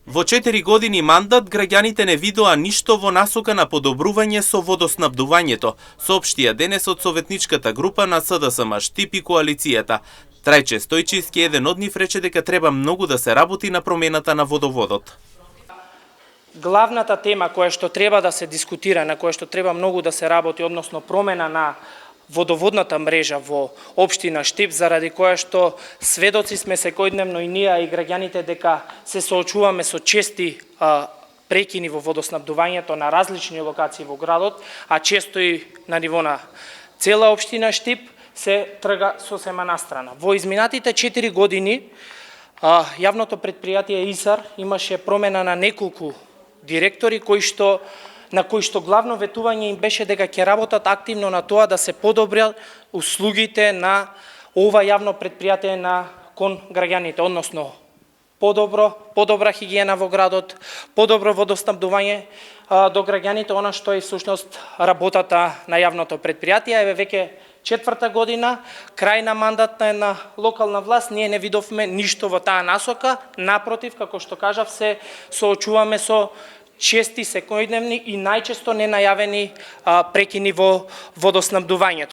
Во 4 години мандат граѓаните не видоа ништо во насока на подобрување со водоснабдувањето, соопштија денес од советничката група на СДСМ Штип и коалицијата. Трајче Стојчевски, еден од нив, рече дека треба многу да се работи на промената на водоводот. Главната тема која што треба да се дискутира, на која што треба многу да се работи, односно промена на водоводната мрежа во општина Штип, заради која што сведоци сме секојдневно и ние и граѓаните дека се соочуваме со чести прекини во водоснабдувањето на различни локации во градот, а често и на ниво на цела општина Штип се трга сосема настрана. Во изминатите 4 години јавното предпријатие ИСАР имаше промена на неколку директори на кои што главно ветување им беше дека ќе работат активно на тоа да се подобрат услугите на ова јавно предпријатие кон граѓаните, односно подобра хигиена во градот, подобро водоснабдување до граѓаните, она што е всушност работата на јавното предпријатие. Еве веќе 4-та година, крај на мандат на една локална власт, ние не видовме ништо во таа насока, напротив, како што кажав, се соочуваме со чести секојдневни и најчесто ненајавени прекини во водоснабдувањето.